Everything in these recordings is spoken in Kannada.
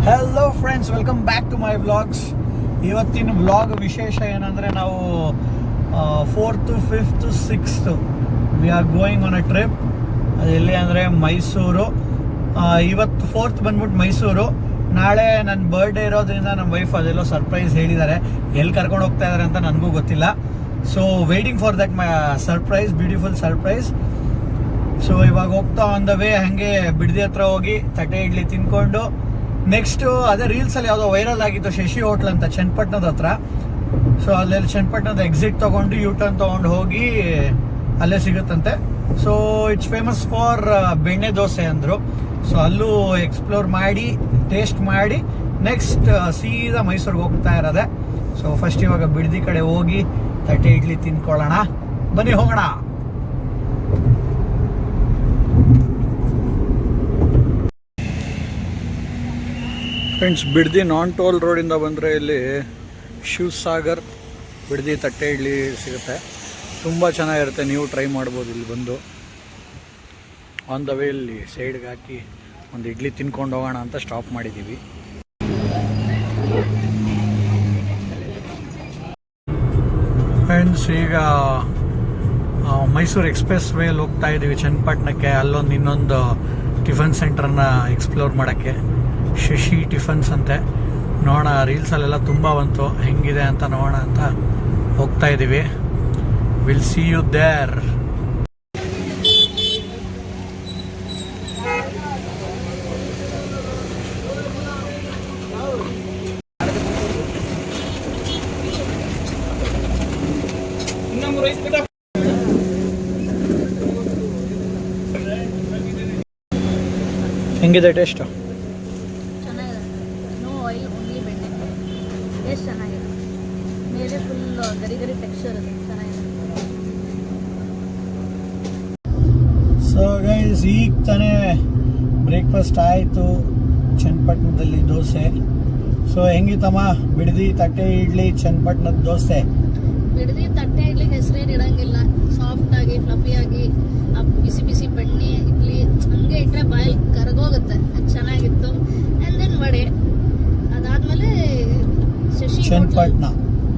Hello friends, welcome back to my vlogs. ಇವತ್ತಿನ ವ್ಲಾಗ್ ವಿಶೇಷ ಏನಂದರೆ ನಾವು 4th, 5th, 6th we are going on a trip. ಅದು ಎಲ್ಲಿ ಅಂದರೆ ಮೈಸೂರು. ಇವತ್ತು 4th ಬಂದ್ಬಿಟ್ಟು ಮೈಸೂರು. ನಾಳೆ ನನ್ನ ಬರ್ಡೇ ಇರೋದ್ರಿಂದ ನಮ್ಮ ವೈಫ್ ಅದೆಲ್ಲೋ ಸರ್ಪ್ರೈಸ್ ಹೇಳಿದ್ದಾರೆ. ಎಲ್ಲಿ ಕರ್ಕೊಂಡು ಹೋಗ್ತಾ ಇದ್ದಾರೆ ಅಂತ ನನಗೂ ಗೊತ್ತಿಲ್ಲ. So waiting for that my surprise, beautiful surprise. So ಇವಾಗ ಹೋಗ್ತಾ ಆನ್ ದ ವೇ ಹಾಗೆ ಬಿಡದಿ ಹತ್ರ ಹೋಗಿ ತಟ್ಟೆ ಇಡ್ಲಿ ತಿನ್ಕೊಂಡು ನೆಕ್ಸ್ಟ್ ಅದೇ ರೀಲ್ಸಲ್ಲಿ ಯಾವುದೋ ವೈರಲ್ ಆಗಿತ್ತು, ಶಶಿ ಹೋಟ್ಲ್ ಅಂತ ಚನ್ನಪಟ್ಟಣದ ಹತ್ರ. ಸೊ ಅಲ್ಲೆಲ್ಲಿ ಚನ್ನಪಟ್ಟಣದ ಎಕ್ಸಿಟ್ ತೊಗೊಂಡು ಯೂ ಟರ್ನ್ ತೊಗೊಂಡು ಹೋಗಿ ಅಲ್ಲೇ ಸಿಗುತ್ತಂತೆ. ಸೊ ಇಟ್ಸ್ ಫೇಮಸ್ ಫಾರ್ ಬೆಣ್ಣೆ ದೋಸೆ ಅಂದರು. ಸೊ ಅಲ್ಲೂ ಎಕ್ಸ್ಪ್ಲೋರ್ ಮಾಡಿ ಟೇಸ್ಟ್ ಮಾಡಿ ನೆಕ್ಸ್ಟ್ ಸೀದಾ ಮೈಸೂರಿಗೆ ಹೋಗ್ತಾ ಇರೋದೆ. ಸೊ ಫಸ್ಟ್ ಇವಾಗ ಬಿಡದಿ ಕಡೆ ಹೋಗಿ ತಟ್ಟೆ ಇಡ್ಲಿ ತಿನ್ಕೊಳ್ಳೋಣ, ಬನ್ನಿ ಹೋಗೋಣ. ಫ್ರೆಂಡ್ಸ್, ಬಿಡದಿ ನಾನ್ ಟೋಲ್ ರೋಡಿಂದ ಬಂದರೆ ಇಲ್ಲಿ ಶಿವಸಾಗರ್ ಬಿಡದಿ ತಟ್ಟೆ ಇಡ್ಲಿ ಸಿಗುತ್ತೆ. ತುಂಬ ಚೆನ್ನಾಗಿರುತ್ತೆ, ನೀವು ಟ್ರೈ ಮಾಡ್ಬೋದು ಇಲ್ಲಿ ಬಂದು. ಆನ್ ದ ವೇ ಇಲ್ಲಿ ಸೈಡ್ಗೆ ಹಾಕಿ ಒಂದು ಇಡ್ಲಿ ತಿನ್ಕೊಂಡು ಹೋಗೋಣ ಅಂತ ಸ್ಟಾಪ್ ಮಾಡಿದ್ದೀವಿ. ಫ್ರೆಂಡ್ಸ್, ಈಗ ಮೈಸೂರು ಎಕ್ಸ್ಪ್ರೆಸ್ ವೇಯಲ್ಲಿ ಹೋಗ್ತಾ ಇದ್ದೀವಿ ಚನ್ನಪಟ್ಟಣಕ್ಕೆ. ಅಲ್ಲೊಂದು ಇನ್ನೊಂದು ಟಿಫನ್ ಸೆಂಟ್ರನ್ನ ಎಕ್ಸ್ಪ್ಲೋರ್ ಮಾಡೋಕ್ಕೆ, ಶಶಿ ಟಿಫನ್ಸ್ ಅಂತೆ. ನೋಡೋಣ, ರೀಲ್ಸಲ್ಲೆಲ್ಲ ತುಂಬ ಬಂತು, ಹೆಂಗಿದೆ ಅಂತ ನೋಡೋಣ ಅಂತ ಹೋಗ್ತಾ ಇದ್ದೀವಿ. Will see you there. ಹೆಂಗಿದೆ ಟೇಸ್ಟು? ಚೆನ್ನಾಗಿದೆ. ನೋ ಆಯಿಲ್, ಓನ್ಲಿ ಬೆಣ್ಣೆ. ಟೇಸ್ಟ್ ಚೆನ್ನಾಗಿದೆ. ಮೇಲೆ ಫುಲ್ ಗರಿ ಗರಿ ಟೆಕ್ಸ್ಚರ್ ಇದೆ, ಚೆನ್ನಾಗಿದೆ. ಸೊ ಗೈಸ್, ಈಗ ತಾನೇ ಬ್ರೇಕ್ಫಾಸ್ಟ್ ಆಯಿತು ಚನ್ನಪಟ್ಟಣದಲ್ಲಿ ದೋಸೆ. ಸೊ ಹೆಂಗಿತ್ತಮ್ಮ ಬಿಡದಿ ತಟ್ಟೆ ಇಡ್ಲಿ ಚನ್ನಪಟ್ಟಣದ ದೋಸೆ? ಬಿಡದಿ ತಟ್ಟೆ ಇಡ್ಲಿಗೆ ಹೆಸರೇನು ಇಡಂಗಿಲ್ಲ. ಸಾಫ್ಟಾಗಿ ಫ್ಲಫಿಯಾಗಿ ಆ ಬಿಸಿ ಬಿಸಿ ಬೆಣ್ಣೆ ಇಡ್ಲಿ ಹಂಗೆ ಇಟ್ಟರೆ ಬಾಯಲ್ಲಿ ಕರಗೋಗುತ್ತೆ. ಅದು ಚೆನ್ನಾಗಿತ್ತು. ಆ್ಯಂಡ್ ದೆನ್ ವಡೆ, ಅದಾದಮೇಲೆ ಶಶಿ ಚನ್ನಪಟ್ಟಣ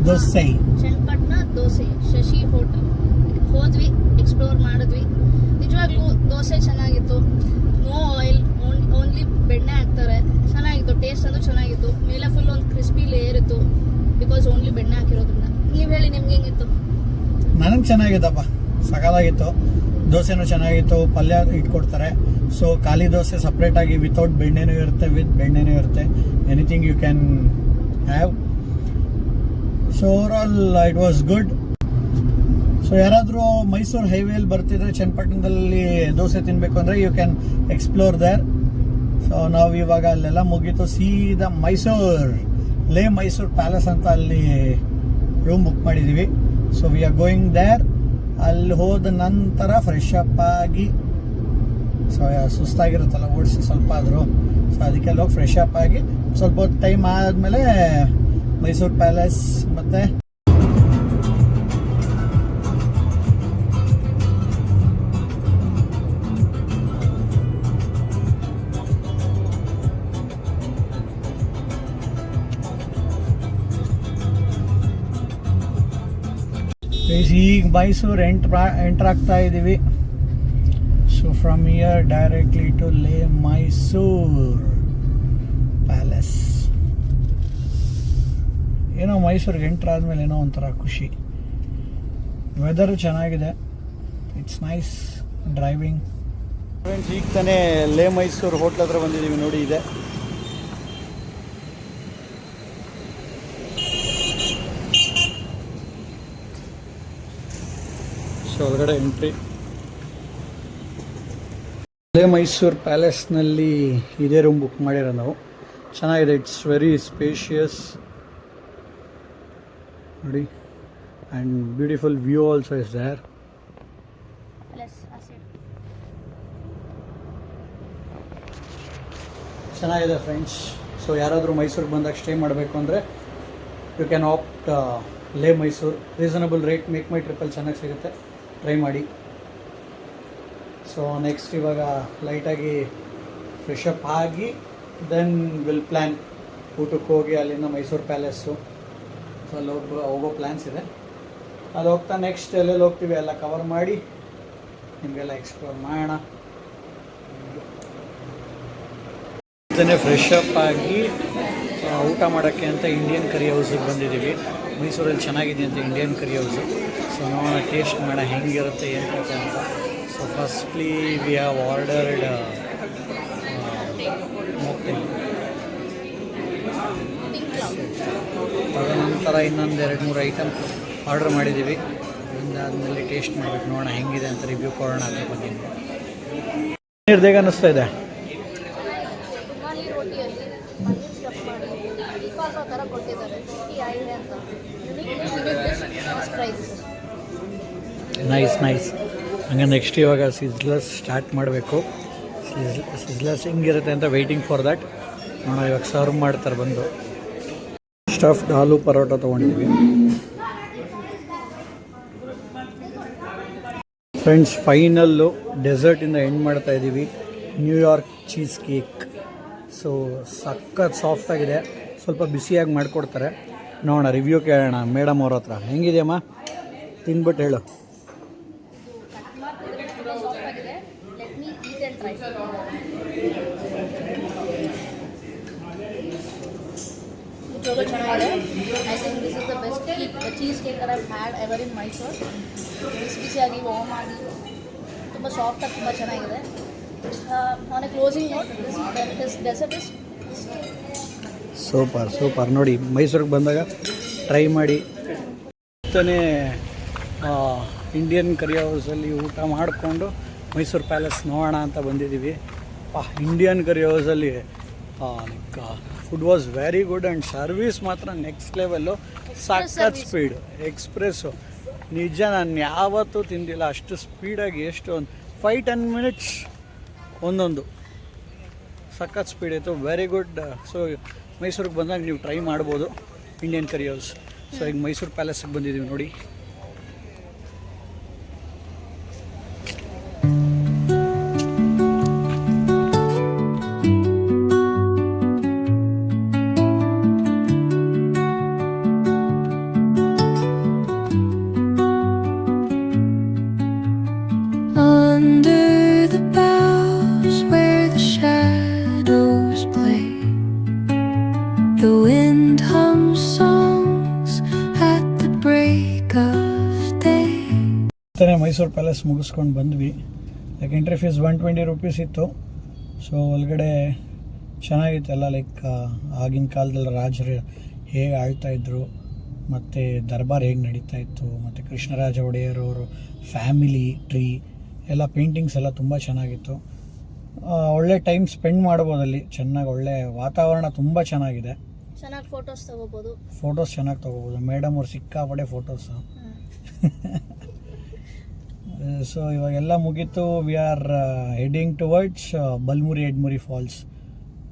ದೋಸೆ. ಚನ್ನಪಟ್ಟಣ ದೋಸೆ, ಶಶಿ ಹೋಟೆಲ್ ಹೋದ್ವಿ, ಎಕ್ಸ್ಪ್ಲೋರ್ ಮಾಡಿದ್ವಿ. ನಿಜವಾಗ್ಲೂ ದೋಸೆ ಚೆನ್ನಾಗಿತ್ತು. ನೋ ಆಯಿಲ್, ಓನ್ಲಿ ಬೆಣ್ಣೆ ಹಾಕ್ತಾರೆ. ಚೆನ್ನಾಗಿತ್ತು, ಟೇಸ್ಟ್ ಅಂದ್ರೂ ಚೆನ್ನಾಗಿತ್ತು. ಮೇಲೆ ಫುಲ್ ಒಂದು ಕ್ರಿಸ್ಪಿ ಲೇಯರ್ ಇತ್ತು, ಬಿಕಾಸ್ ಓನ್ಲಿ ಬೆಣ್ಣೆ ಹಾಕಿರೋದ್ರಿಂದ. ನೀವು ಹೇಳಿ, ನಿಮ್ಗೆ ಹೆಂಗಿತ್ತು? ನನಗೆ ಚೆನ್ನಾಗಿತ್ತಪ್ಪ, ಸಕಾಲಾಗಿತ್ತು. ದೋಸೆನೂ ಚೆನ್ನಾಗಿತ್ತು, ಪಲ್ಯ ಇಟ್ಕೊಡ್ತಾರೆ. ಸೊ ಖಾಲಿ ದೋಸೆ ಸಪ್ರೇಟಾಗಿ ವಿತೌಟ್ ಬೆಣ್ಣೆನೂ ಇರುತ್ತೆ, ವಿತ್ ಬೆಣ್ಣೆನೂ ಇರುತ್ತೆ. Anything you can have. So overall it was good. So ಯಾರಾದರೂ ಮೈಸೂರು ಹೈವೇಲಿ ಬರ್ತಿದ್ರೆ ಚನ್ನಪಟ್ಟಣದಲ್ಲಿ ದೋಸೆ ತಿನ್ನಬೇಕು ಅಂದರೆ you can explore there. So ನಾವು ಇವಾಗ ಅಲ್ಲೆಲ್ಲ ಮುಗೀತು, ಸೀದಾ ಮೈಸೂರು ಪ್ಯಾಲೇಸ್ ಅಂತ ಅಲ್ಲಿ ರೂಮ್ ಬುಕ್ ಮಾಡಿದ್ದೀವಿ. So we are going there. ಅಲ್ಲಿ ಹೋದ ನಂತರ ಫ್ರೆಶ್ ಅಪ್ ಆಗಿ, ಸೊ ಸುಸ್ತಾಗಿರುತ್ತಲ್ಲ ಓಡಿಸಿ ಸ್ವಲ್ಪ ಆದರೂ, ಸೊ ಅದಕ್ಕೆಲ್ಲ ಹೋಗಿ ಫ್ರೆಶ್ ಅಪ್ ಆಗಿ ಸ್ವಲ್ಪ ಹೊತ್ತು ಟೈಮ್ ಆದಮೇಲೆ ಮೈಸೂರು ಪ್ಯಾಲೇಸ್ ಮತ್ತು ಈಗ ಮೈಸೂರು ಎಂಟ್ರ್ ಆಗ್ತಾ ಇದ್ದೀವಿ. So from here directly to Mysuru palace. ಏನೋ ಮೈಸೂರಿಗೆ ಎಂಟ್ರ್ ಆದಮೇಲೆ ಏನೋ ಒಂಥರ ಖುಷಿ. ವೆದರು ಚೆನ್ನಾಗಿದೆ, ಇಟ್ಸ್ ನೈಸ್ ಡ್ರೈವಿಂಗ್. ಫ್ರೆಂಡ್ಸ್, ಈಗ ತಾನೇ ಮೈಸೂರು ಹೋಟ್ಲ್ ಹತ್ರ ಬಂದಿದ್ದೀವಿ, ನೋಡಿ ಇದೆ. ಸೊ ಒಳಗಡೆ ಎಂಟ್ರಿ. ಮೈಸೂರು ಪ್ಯಾಲೇಸ್ನಲ್ಲಿ ಇದೇ ರೂಮ್ ಬುಕ್ ಮಾಡಿರೋ ನಾವು. ಚೆನ್ನಾಗಿದೆ, ಇಟ್ಸ್ ವೆರಿ ಸ್ಪೇಷಿಯಸ್ ನೋಡಿ. And beautiful view also is there. ಚೆನ್ನಾಗಿದೆ ಫ್ರೆಂಡ್ಸ್. ಸೊ ಯಾರಾದರೂ ಮೈಸೂರಿಗೆ ಬಂದಾಗ ಸ್ಟೇ ಮಾಡಬೇಕು ಅಂದರೆ you can opt Mysuru. Reasonable rate, make my ಟ್ರಿಪ್ಪಲ್ಲಿ ಚೆನ್ನಾಗಿ ಸಿಗುತ್ತೆ, ಟ್ರೈ ಮಾಡಿ. ಸೊ ನೆಕ್ಸ್ಟ್ ಇವಾಗ ಲೈಟಾಗಿ ಫ್ರೆಶ್ ಅಪ್ ಆಗಿ ದೆನ್ ವಿಲ್ ಪ್ಲ್ಯಾನ್ ಊಟಕ್ಕೆ ಹೋಗಿ ಅಲ್ಲಿಂದ ಮೈಸೂರು ಪ್ಯಾಲೇಸು, ಸೊ ಅಲ್ಲಿ ಹೋಗೋ ಪ್ಲ್ಯಾನ್ಸ್ ಇದೆ. ಅದು ಹೋಗ್ತಾ ನೆಕ್ಸ್ಟ್ ಎಲ್ಲೆಲ್ಲಿ ಹೋಗ್ತೀವಿ ಎಲ್ಲ ಕವರ್ ಮಾಡಿ ನಿಮಗೆಲ್ಲ ಎಕ್ಸ್ಪ್ಲೋರ್ ಮಾಡೋಣ. ಫ್ರೆಶ್ ಅಪ್ ಆಗಿ ಊಟ ಮಾಡೋಕ್ಕೆ ಅಂತ ಇಂಡಿಯನ್ ಕರಿ ಹೌಸಿಗೆ ಬಂದಿದ್ದೀವಿ. ಮೈಸೂರಲ್ಲಿ ಚೆನ್ನಾಗಿದೆ ಅಂತ ಇಂಡಿಯನ್ ಕರಿ ಹೌಸು. ಸೊ ನೋಡೋಣ, ಟೇಸ್ಟ್ ಮಾಡೋಣ ಹೆಂಗಿರುತ್ತೆ ಏನು ಕತೆ ಅಂತ. So firstly we have ordered mocktail. ತದನಂತರ ಇನ್ನೊಂದು 2-3 ಐಟಮ್ ಆರ್ಡರ್ ಮಾಡಿದ್ದೀವಿ. ಅದಾದಮೇಲೆ ಟೇಸ್ಟ್ ಮಾಡಬೇಕು, ನೋಡೋಣ ಹೆಂಗಿದೆ ಅಂತ ರಿವ್ಯೂ ಕೊಡೋಣ ಅದ್ರ ಬಗ್ಗೆ. ಹೇಗೆ ಅನ್ನಿಸ್ತಾ ಇದೆ? ನೈಸ್. ಹಂಗೆ ನೆಕ್ಸ್ಟ್ ಇವಾಗ ಸಿಜ್ಲರ್ಸ್ ಸ್ಟಾರ್ಟ್ ಮಾಡಬೇಕು. ಸಿಜ್ಲರ್ಸ್ ಹೆಂಗಿರುತ್ತೆ ಅಂತ ವೆಯ್ಟಿಂಗ್ ಫಾರ್ ದ್ಯಾಟ್. ನೋಡೋಣ ಇವಾಗ ಸರ್ವ್ ಮಾಡ್ತಾರೆ ಬಂದು. ಸ್ಟಫ್ಡ್ ಆಲೂ ಪರೋಟ ತೊಗೊಂಡಿದ್ವಿ ಫ್ರೆಂಡ್ಸ್. ಫೈನಲ್ಲು ಡೆಸರ್ಟಿಂದ ಎಂಡ್ ಮಾಡ್ತಾ ಇದ್ದೀವಿ. New York cheese cake. ಸೊ ಸಖತ್ ಸಾಫ್ಟಾಗಿದೆ, ಸ್ವಲ್ಪ ಬಿಸಿಯಾಗಿ ಮಾಡಿಕೊಡ್ತಾರೆ. ನೋಡೋಣ, ರಿವ್ಯೂ ಕೇಳೋಣ ಮೇಡಮ್ ಅವ್ರ ಹತ್ರ. ಹೆಂಗಿದೆಯಮ್ಮ, ತಿಂದ್ಬಿಟ್ಟು ಹೇಳು. ಚೆನ್ನಾಗಿದೆ. I think this is the best cheese cake I had ever in Mysore. ಬಿಸಿಯಾಗಿ ವಾರ್ಮ್ ಆಗಿ ತುಂಬ ಸಾಫ್ಟಾಗಿ ತುಂಬ ಚೆನ್ನಾಗಿದೆ. On a closing note, this dessert is super. ನೋಡಿ, ಮೈಸೂರಿಗೆ ಬಂದಾಗ ಟ್ರೈ ಮಾಡಿ. ಮತ್ತೇ ಇಂಡಿಯನ್ ಕರಿ ಹೌಸಲ್ಲಿ ಊಟ ಮಾಡಿಕೊಂಡು ಮೈಸೂರು ಪ್ಯಾಲೇಸ್ ನೋಡೋಣ ಅಂತ ಬಂದಿದ್ದೀವಿ. ಇಂಡಿಯನ್ ಕರಿ ಹೌಸಲ್ಲಿ food was very good and service ಮಾತ್ರ ನೆಕ್ಸ್ಟ್ ಲೆವೆಲ್ಲು. ಸಖತ್ ಸ್ಪೀಡ್, ಎಕ್ಸ್ಪ್ರೆಸ್ಸು. ನಿಜ ನಾನು ಯಾವತ್ತೂ ತಿಂದಿಲ್ಲ ಅಷ್ಟು ಸ್ಪೀಡಾಗಿ. ಎಷ್ಟು ಒಂದು 5-10 ಮಿನಿಟ್ಸ್ ಒಂದೊಂದು. ಸಖತ್ ಸ್ಪೀಡ್ ಇತ್ತು, ವೆರಿ ಗುಡ್. ಸೊ ಮೈಸೂರಿಗೆ ಬಂದಾಗ ನೀವು ಟ್ರೈ ಮಾಡ್ಬೋದು ಇಂಡಿಯನ್ ಕರಿ ಹೌಸ್. ಸೊ ಈಗ ಮೈಸೂರು ಪ್ಯಾಲೇಸಿಗೆ ಬಂದಿದ್ದೀವಿ ನೋಡಿ. ಮೈಸೂರು ಪ್ಯಾಲೇಸ್ ಮುಗಿಸ್ಕೊಂಡು ಬಂದ್ವಿ. ಲೈಕ್ ಎಂಟ್ರಿ ಫೀಸ್ 120 ರೂಪೀಸ್ ಇತ್ತು. ಸೊ ಒಳಗಡೆ ಚೆನ್ನಾಗಿತ್ತಲ್ಲ, ಲೈಕ್ ಆಗಿನ ಕಾಲದಲ್ಲಿ ರಾಜರು ಹೇಗೆ ಆಳ್ತಾಯಿದ್ರು, ಮತ್ತು ದರ್ಬಾರ್ ಹೇಗೆ ನಡೀತಾ ಇತ್ತು, ಮತ್ತು ಕೃಷ್ಣರಾಜ ಒಡೆಯರವರು ಫ್ಯಾಮಿಲಿ ಟ್ರೀ ಎಲ್ಲ ಪೇಂಟಿಂಗ್ಸ್ ಎಲ್ಲ ತುಂಬ ಚೆನ್ನಾಗಿತ್ತು. ಒಳ್ಳೆ ಟೈಮ್ ಸ್ಪೆಂಡ್ ಮಾಡ್ಬೋದಲ್ಲಿ. ಚೆನ್ನಾಗಿ ಒಳ್ಳೆ ವಾತಾವರಣ ತುಂಬ ಚೆನ್ನಾಗಿದೆ. ಚೆನ್ನಾಗಿ ಫೋಟೋಸ್ ಚೆನ್ನಾಗಿ ತೊಗೋಬೋದು. ಮೇಡಮ್ ಅವ್ರು ಸಿಕ್ಕಾಪಡೆ ಫೋಟೋಸು. ಸೊ ಇವಾಗೆಲ್ಲ ಮುಗೀತು. We are heading towards Balmuri Edmuri falls.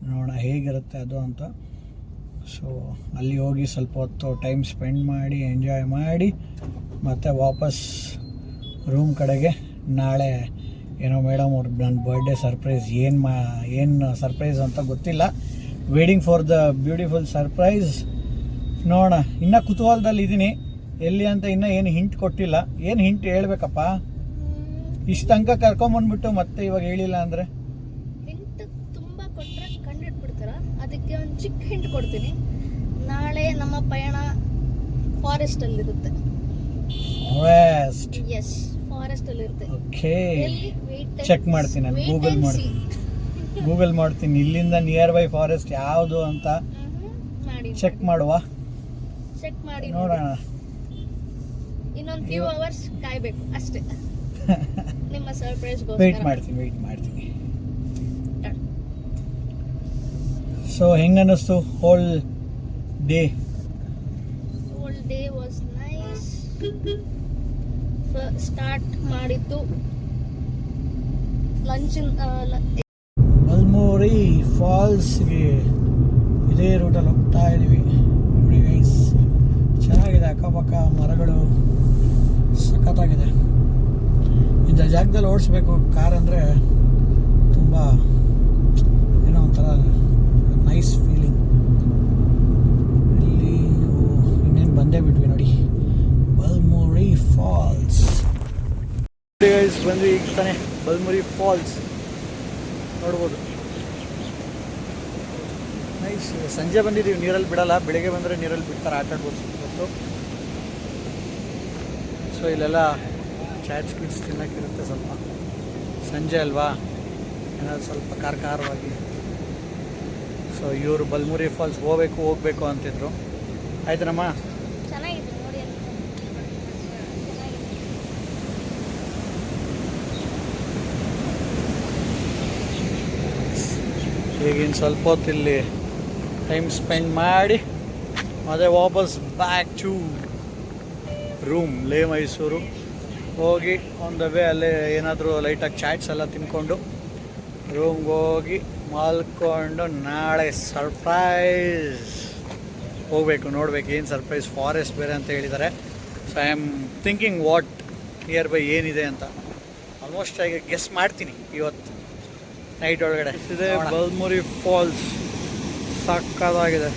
ನೋಡೋಣ ಹೇಗಿರುತ್ತೆ ಅದು ಅಂತ. ಸೊ ಅಲ್ಲಿ ಹೋಗಿ ಸ್ವಲ್ಪ ಹೊತ್ತು ಟೈಮ್ ಸ್ಪೆಂಡ್ ಮಾಡಿ ಎಂಜಾಯ್ ಮಾಡಿ ಮತ್ತು ವಾಪಸ್ ರೂಮ್ ಕಡೆಗೆ. ನಾಳೆ ಏನೋ ಮೇಡಮ್ ಅವ್ರು ನನ್ನ ಬರ್ಡೇ ಸರ್ಪ್ರೈಸ್, ಏನು ಸರ್ಪ್ರೈಸ್ ಅಂತ ಗೊತ್ತಿಲ್ಲ. Waiting for the beautiful surprise. ನೋಡೋಣ, ಇನ್ನೂ ಕುತೂಹಲದಲ್ಲಿ ಇದ್ದೀನಿ ಎಲ್ಲಿ ಅಂತ. ಇನ್ನೂ ಏನು ಹಿಂಟ್ ಕೊಟ್ಟಿಲ್ಲ. ಏನು ಹಿಂಟ್ ಹೇಳ್ಬೇಕಪ್ಪ? ಇಷ್ಟು ತನಕ ಕರ್ಕೊಂಬಂದ್ಬಿಟ್ಟು ಮತ್ತೆ ಇವಾಗ ಹೇಳಿಲ್ಲ ಅಂದರೆ ಹಿಂಟ್ ತುಂಬ ಕೊಟ್ಟರೆ ಕಂಡಿಡ್ಬಿಡ್ತಾರ. ಅದಕ್ಕೆ ಒಂದು ಚಿಕ್ಕ ಹಿಂಟ್ ಕೊಡ್ತೀನಿ. ನಾಳೆ ನಮ್ಮ ಪಯಣ ಫಾರೆಸ್ಟಲ್ಲಿರುತ್ತೆ. ಫಾರೆಸ್ಟಲ್ಲಿರುತ್ತೆ. ಓಕೆ, ಚೆಕ್ ಮಾಡ್ತೀನಿ ನಾನು. ಗೂಗಲ್ ಮಾಡ್ತೀನಿ ಇಲ್ಲಿಂದ ನಿಯರ್ ಬೈ ಫಾರೆಸ್ಟ್ ಯಾವುದು ಅಂತ. ಚೆಕ್ ಮಾಡುವ. ಚೆಕ್ ಮಾಡಿ ನೋಡೋಣ. ಇನ್ನೊಂದು ಫ್ಯೂ ಅವರ್ಸ್ ಕಾಯ್ಬೇಕು ಅಷ್ಟೇ. ನಿಮ್ಮ ಸರ್ಪ್ರೈಸ್ ವೆಯ್ಟ್ ಮಾಡ್ತೀನಿ. ಸೊ ಹೆಂಗೆ ಅನ್ನಿಸ್ತು whole day? Was nice. Start ಮಾಡಿದ್ದು ಲಂಚಿನ ಬಲ್ಮುರಿ ಫಾಲ್ಸ್ಗೆ ಇದೇ ರೂಟಲ್ಲಿ ಹೋಗ್ತಾ ಇದ್ದೀವಿ. ನೋಡಿ ಗೈಸ್, ಚೆನ್ನಾಗಿದೆ. ಅಕ್ಕಪಕ್ಕ ಮರಗಳು ಸಖತ್ತಾಗಿದೆ. ಇಂಥ ಜಾಗದಲ್ಲಿ ಓಡಿಸ್ಬೇಕು ಕಾರ್ ಅಂದರೆ ತುಂಬ ಏನೋ ಒಂಥರ ನೈಸ್ ಫೀಲಿಂಗ್. ಇಲ್ಲಿ ಇನ್ನೇನು ಬಂದೇ ಬಿಟ್ವಿ ನೋಡಿ, ಬಲ್ಮುರಿ ಫಾಲ್ಸ್. ಬಂದ್ವಿ ಈಗ ತಾನೆ ಬಲ್ಮುರಿ ಫಾಲ್ಸ್ ನೋಡ್ಬೋದು. ನೈಸ್. ಸಂಜೆ ಬಂದಿದ್ದೀವಿ, ನೀರಲ್ಲಿ ಬಿಡಲ್ಲ, ಬೆಳಿಗ್ಗೆ ಬಂದರೆ ನೀರಲ್ಲಿ ಬಿಡ್ತಾರೆ, ಆಟ ಆಡ್ಬೋದು ಸ್ವಲ್ಪ. ಸೊ ಇಲ್ಲೆಲ್ಲ ಚಾಟ್ಸ್ ಗಿಟ್ಸ್ ತಿನ್ನೋಕ್ಕಿರುತ್ತೆ ಸ್ವಲ್ಪ, ಸಂಜೆ ಅಲ್ವಾ, ಏನಾದ್ರು ಸ್ವಲ್ಪ ಖಾರವಾಗಿ. ಸೊ ಇವರು ಬಲ್ಮುರಿ ಫಾಲ್ಸ್ ಹೋಗಬೇಕು ಅಂತಿದ್ರು. ಆಯ್ತನಮ್ಮ? ಚೆನ್ನಾಗಿದೆ ನೋಡಿ. ಈಗಿನ ಸ್ವಲ್ಪ ಹೊತ್ತು ಇಲ್ಲಿ ಟೈಮ್ ಸ್ಪೆಂಡ್ ಮಾಡಿ ಮತ್ತೆ ವಾಪಸ್ ಬ್ಯಾಕ್ ಟು ರೂಮ್ ಲೇ ಮೈಸೂರು ಹೋಗಿ ಆನ್ ದ ವೇ ಅಲ್ಲೇ ಏನಾದರೂ ಲೈಟಾಗಿ ಚಾಟ್ಸ್ ಎಲ್ಲ ತಿನ್ಕೊಂಡು ರೂಮ್ಗೆ ಹೋಗಿ ಮಾಲ್ಕೊಂಡು ನಾಳೆ ಸರ್ಪ್ರೈಸ್ ಹೋಗಬೇಕು. ನೋಡಬೇಕು ಏನು ಸರ್ಪ್ರೈಸ್, ಫಾರೆಸ್ಟ್ ಬೇರೆ ಅಂತ ಹೇಳಿದ್ದಾರೆ. So I am thinking what near by ಏನಿದೆ ಅಂತ. ಆಲ್ಮೋಸ್ಟ್ ಈಗ ಗೆಸ್ ಮಾಡ್ತೀನಿ ಇವತ್ತು ನೈಟ್ ಒಳಗಡೆ. ಇದೆ ಬಲ್ಮುರಿ ಫಾಲ್ಸ್, ಸಕ್ಕದಾಗಿದೆ.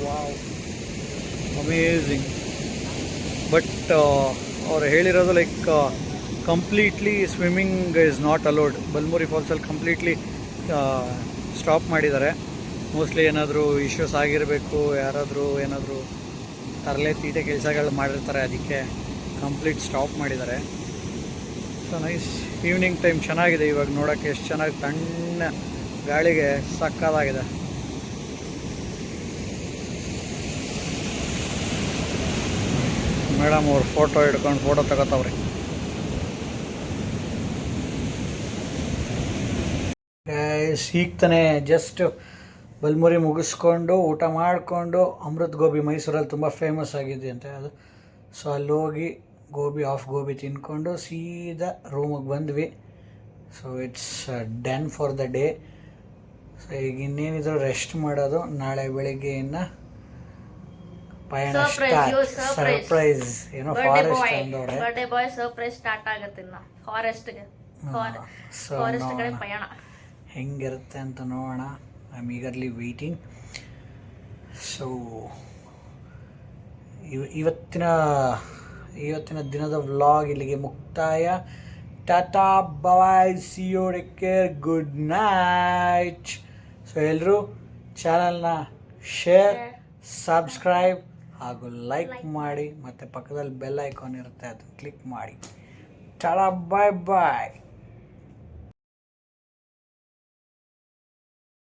Wow, amazing. ಬಟ್ ಅವ್ರು ಹೇಳಿರೋದು like completely swimming is not allowed. Balmuri ಫಾಲ್ಸಲ್ಲಿ ಕಂಪ್ಲೀಟ್ಲಿ ಸ್ಟಾಪ್ ಮಾಡಿದ್ದಾರೆ. ಮೋಸ್ಟ್ಲಿ ಏನಾದರೂ ಇಶ್ಯೂಸ್ ಆಗಿರಬೇಕು, ಯಾರಾದರೂ ಏನಾದರೂ ತರಲೆ ತೀಟೆ ಕೆಲಸಗಳು ಮಾಡಿರ್ತಾರೆ, ಅದಕ್ಕೆ ಕಂಪ್ಲೀಟ್ ಸ್ಟಾಪ್ ಮಾಡಿದ್ದಾರೆ. So nice. ಈವ್ನಿಂಗ್ ಟೈಮ್ ಚೆನ್ನಾಗಿದೆ ಇವಾಗ ನೋಡೋಕ್ಕೆ, ಎಷ್ಟು ಚೆನ್ನಾಗಿ ತಣ್ಣ ಗಾಳಿಗೆ ಸಕ್ಕದಾಗಿದೆ. ಮೇಡಮ್ ಅವ್ರು ಫೋಟೋ ಹಿಡ್ಕೊಂಡು ಫೋಟೋ ತಗೋತಾವ್ರಿ. ಈಗ ತಾನೇ ಜಸ್ಟ್ ಬಲ್ಮುರಿ ಮುಗಿಸ್ಕೊಂಡು ಊಟ ಮಾಡಿಕೊಂಡು ಅಮೃತ್ ಗೋಬಿ ಮೈಸೂರಲ್ಲಿ ತುಂಬ ಫೇಮಸ್ ಆಗಿದೆ ಅಂತೆ ಅದು. ಸೊ ಅಲ್ಲಿ ಹೋಗಿ ಗೋಬಿ ತಿನ್ಕೊಂಡು ಸೀದಾ ರೂಮಿಗೆ ಬಂದ್ವಿ. So it's done for the day. So ಈಗ ಇನ್ನೇನಿದ್ರು ರೆಸ್ಟ್ ಮಾಡೋದು, ನಾಳೆ ಬೆಳಿಗ್ಗೆ ಇನ್ನು ಪಯಣ ಸರ್ಪ್ರೈಸ್. ಏನೋ ಫಾರೆಸ್ಟ್ ಅಂದವ್ರೆ, ಬರ್ಡೇ ಬಾಯ್ ಸರ್ಪ್ರೈಸ್ ಸ್ಟಾರ್ಟ್ ಆಗುತ್ತೆ ಇನ್ನು ಫಾರೆಸ್ಟ್ಗೆ. ಸೊ ಪಯಣ ಹೆಂಗಿರುತ್ತೆ ಅಂತ ನೋಡೋಣ. I am eagerly waiting. So ಇವತ್ತಿನ ದಿನದ ವ್ಲಾಗ್ ಇಲ್ಲಿಗೆ ಮುಕ್ತಾಯ. Tata bye, see you, take care, good night. So ಎಲ್ಲರೂ ಚಾನಲ್ನ ಶೇರ್, ಸಬ್ಸ್ಕ್ರೈಬ್ ಹಾಗೂ ಲೈಕ್ ಮಾಡಿ, ಮತ್ತು ಪಕ್ಕದಲ್ಲಿ ಬೆಲ್ ಐಕಾನ್ ಇರುತ್ತೆ, ಅದನ್ನು ಕ್ಲಿಕ್ ಮಾಡಿ. ಟಾಟಾ ಬಾಯ್ ಬಾಯ್.